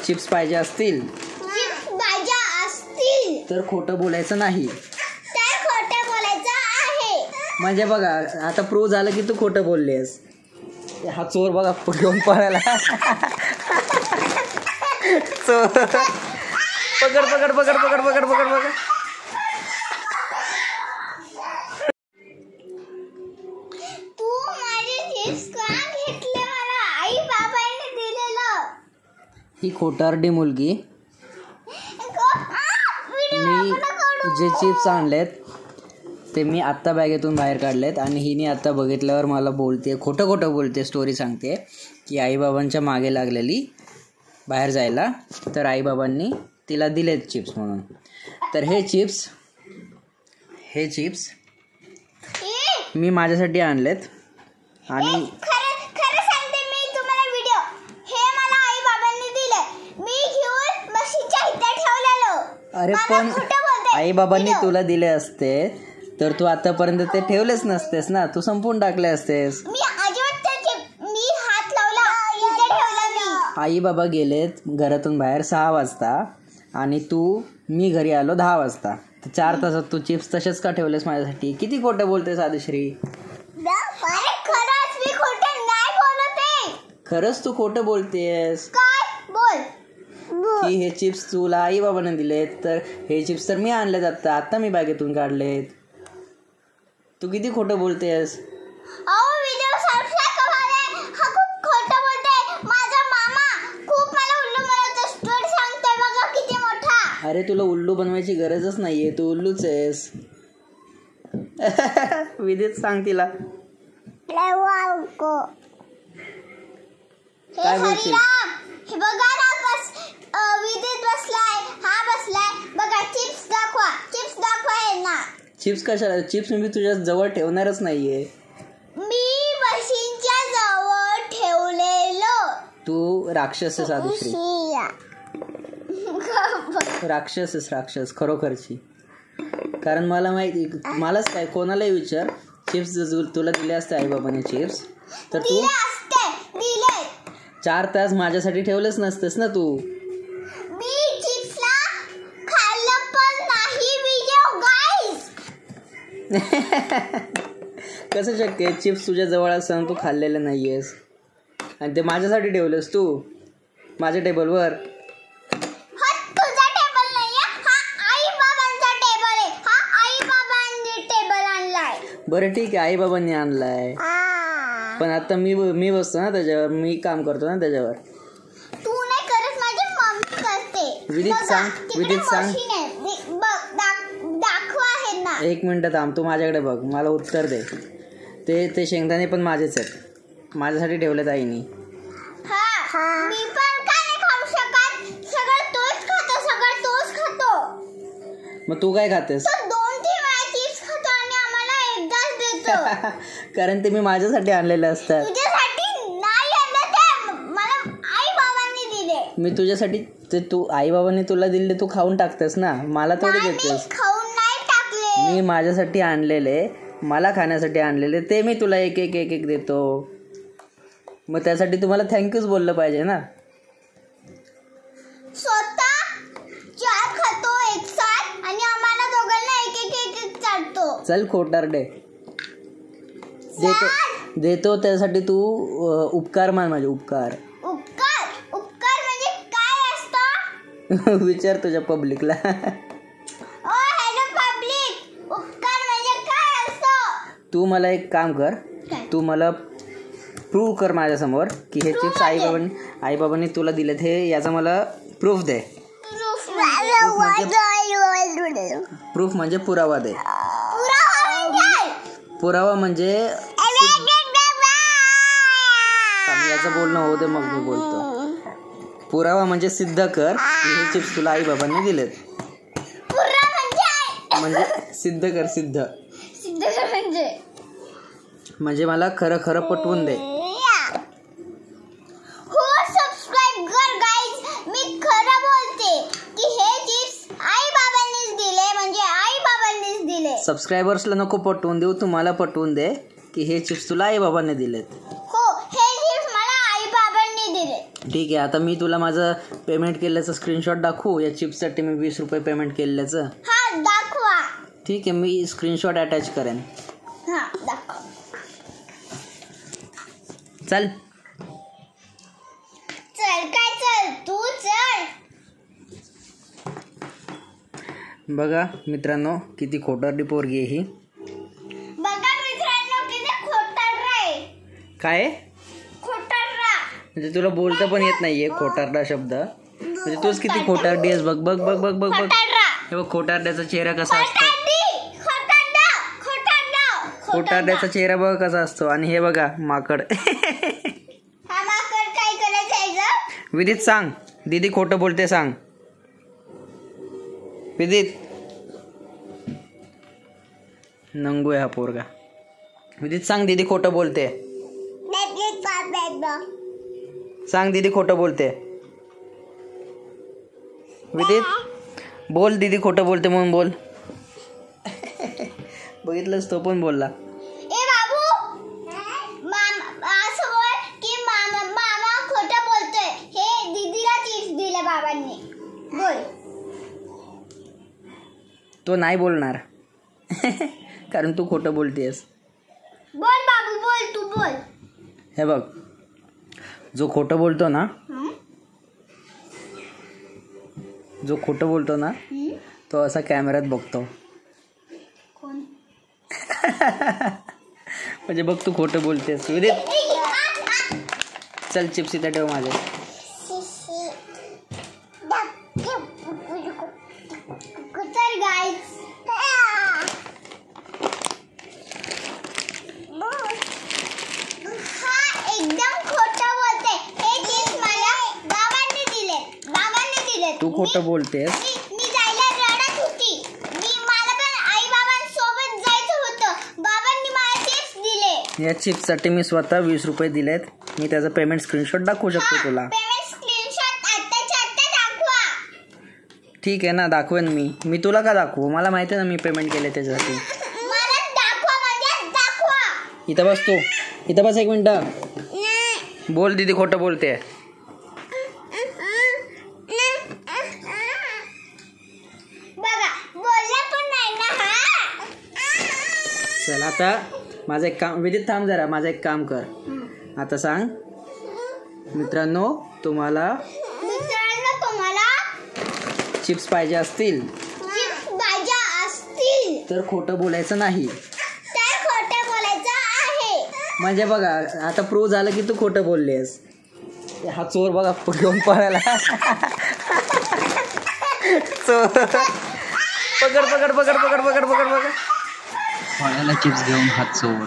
Chips पाहिजे असतील तर खोटं बोलायचं नाही. म्हणजे बघा आता प्रूव्ह झालं की तू खोटं बोललीस. हा चोर बघा घेऊन पळाला. चोर पकड पकड पकड पकड पकड पकड पकड. ही खोटारडी मुलगी. मी जे चिप्स आणलेत ते मी आत्ता बॅगेतून बाहेर काढलेत आणि हिने आत्ता बघितल्यावर मला बोलते, खोटं खोटं बोलते, स्टोरी सांगते की आईबाबांच्या मागे लागलेली बाहेर जायला, तर आईबाबांनी तिला दिलेत चिप्स म्हणून. तर हे चिप्स मी माझ्यासाठी आणलेत आणि अरे पण आईबाबांनी तुला दिले असते तर तू आतापर्यंत ते ठेवलेच नसतेस ना, तू संपून टाकले असतेस. आई बाबा गेलेत घरातून बाहेर 6 वाजता आणि मी घरी आलो 10 वाजता. तर 4 तासात तू चिप्स तसेच का ठेवलेस माझ्यासाठी? किती खोटं बोलतेस आदिश्री. खरंच तू खोटं बोलतेस की हे चिप्स तुला आई बाबाने दिलेत. तर हे चिप्स तर मी आणलेत आत्ता मी बॅगेतून काढलेत. तू किती खोटं बोलतेस. अरे तुला उल्लू बनवायची गरजच नाहीये, तू उल्लूच आहेस. विदित सांग तिला काय बोलशील. चिप्स कशाला? चिप्स मी तुझ्या जवळ ठेवणारच नाहीये. मी मशीनच्या जवळ ठेवलेलो. तू राक्षस आहेस आदिश्री. राक्षस खरोखरची. कारण मला माहिती, मलाच काय कोणालाही विचार, चिप्स तुला दिले असते आई बाबाने चिप्स तर तू 4 तास माझ्यासाठी ठेवलेच नसतेस ना तू. कसं शक्य आहे? चिप्स तुझ्या जवळ असताना तू खाल्लेले नाहीयेस आणि ते माझ्यासाठी ठेवलेस तू माझ्या टेबलवर. बरं ठीक आहे, आई बाबांनी आणलाय पण आता मी बसतो ना त्याच्यावर, मी काम करतो ना त्याच्यावर. तू नाही करत, माझी मम्मी करते. विदित सांग एक मिनिट थांब, तू माझ्याकडे बघ, मला उत्तर दे. ते शेंगदाणे पण माझेच आहेत, माझ्यासाठी ठेवलेत आईनी. मी पण काय नाही खाऊ शकत, सगळं तोच खातो. मग तू काय खातेस? 2-3 वेळा चिप्स खातो आणि आम्हाला एकदाच देतो. कारण ते मी माझ्यासाठी आणलेले असतात. तुझ्यासाठी नाही आणलं, ते मला आई बाबांनी दिले. मी तुझ्यासाठी ते तू आई बाबांनी तुला दिले, तू खाऊन टाकतेस ना, मला थोडी देतेस. मी माझ्यासाठी आणलेले, मला खाण्यासाठी आणलेले, ते मी तुला एक देतो. मग त्यासाठी तुम्हाला थँक्यूच बोललं पाहिजे ना. स्वतः 4 खातो एक साथ आणि आम्हाला दोघांना एक चाटतो. चल खोटारडे. देतो त्यासाठी तू उपकार मान माझे. उपकार म्हणजे काय असतं? विचार तुझ्या पब्लिकला. तू मला एक काम कर, तू मला प्रूव्ह कर माझ्यासमोर की हे चिप्स आई बाबांनी तुला दिलेत, हे याचा मला प्रूफ दे. प्रूफ म्हणजे पुरावा दे. पुरावा म्हणजे याचं बोलणं होऊ दे मग मी बोलतो. पुरावा म्हणजे सिद्ध कर की हे चिप्स तुला आई बाबांनी दिलेत. म्हणजे सिद्ध कर. म्हणजे मला खरं पटवून दे. हो, सबस्क्राइब कर गाइस. मी खरं बोलते की हे चिप्स आई बाबांनीच दिले, म्हणजे आई बाबांनीच दिले. सबस्क्रायबर्सला नको पटवून देऊ, तू मला पटवून दे की हे चिप्स तुला आई बाबांनी दिलेत. हो, हे चिप्स मला आई बाबांनी दिले. ठीक आहे, आता मी तुला माझं पेमेंट केल्याचं स्क्रीनशॉट दाखवू. या चिप्ससाठी मी 20 रुपये पेमेंट केल्याचं. हा दाखवा. ठीक आहे, मी स्क्रीनशॉट अटॅच करेन. हा दाखव. चल चल काय चल तू चल. बघा मित्रांनो, किती खोटारडी पोरगी आहे ही. बघा मित्रांनो किती खोटारडा आहे. काय खोटारडा म्हणजे तुला बोलता पण येत नाहीये खोटारडा शब्द. म्हणजे तूच किती खोटारडी आहेस. बघ बघ बघ बघ बघ बघ. हे बघ खोटारड्याचा चेहरा कसा असतो. खोटारड्याचा चेहरा बघ कसा असतो. आणि हे बघा माकड. हा माकड काय करायचं. विदित सांग, दीदी खोटं बोलते सांग. विदित नंगू आहे हा पोरगा. विदित सांग दीदी खोटं बोलते. सांग दीदी खोटं बोलते. विदित बोल, दीदी खोटं बोलते म्हणून बोल. बघितलंस, तो पण बोलला. ए बाबू असं बोल की मामा खोटं बोलतोय. हे दीदीला चिप्स दिले बाबांनी. बोल. तो नाही बोलणार. कारण तू खोटं बोलतेस. बोल बाबू बोल, तू बोल. हे बघ, जो खोटं बोलतो ना, तो असा कॅमेऱ्यात बघतो. कोण. म्हणजे बघ तू खोटं बोलतेस. विदित चल चिप्स इथं ठेव माझे. तू खोटं बोलतेस. मी जायला रडत होती. मला पण आई बाबांसोबत जायचं होतं. बाबांनी मला चिप्स दिले. या चिप्ससाठी मी स्वतः 20 रुपये दिलेत. मी त्याचा पेमेंट स्क्रीनशॉट दाखवू शकतो तुला. पेमेंट स्क्रीनशॉट आत्ताच्या आत्ता दाखवा. ठीक आहे ना, दाखवेन मी. मी तुला का दाखवू, मला माहिती आहे ना मी पेमेंट केले त्याच्यासाठी. मला दाखवा म्हणजे दाखवा. इथं बस तू. इथं बस 1 मिनिट. बोल दीदी खोटं बोलते. बघा बोलला पण नाही ना. हा चल आता माझं एक काम. विदित थांब जरा, माझं एक काम कर. आता सांग मित्रांनो, तुम्हाला चिप्स पाहिजे असतील तर खोटं बोलायचं नाही. म्हणजे बघा आता प्रूव्ह झालं की तू खोटं बोललीस. हा चोर बघा घेऊन पळाला. चोर पकड पकड पकड पकड पकड पकड पकड. पळाला चिप्स घेऊन हा चोर.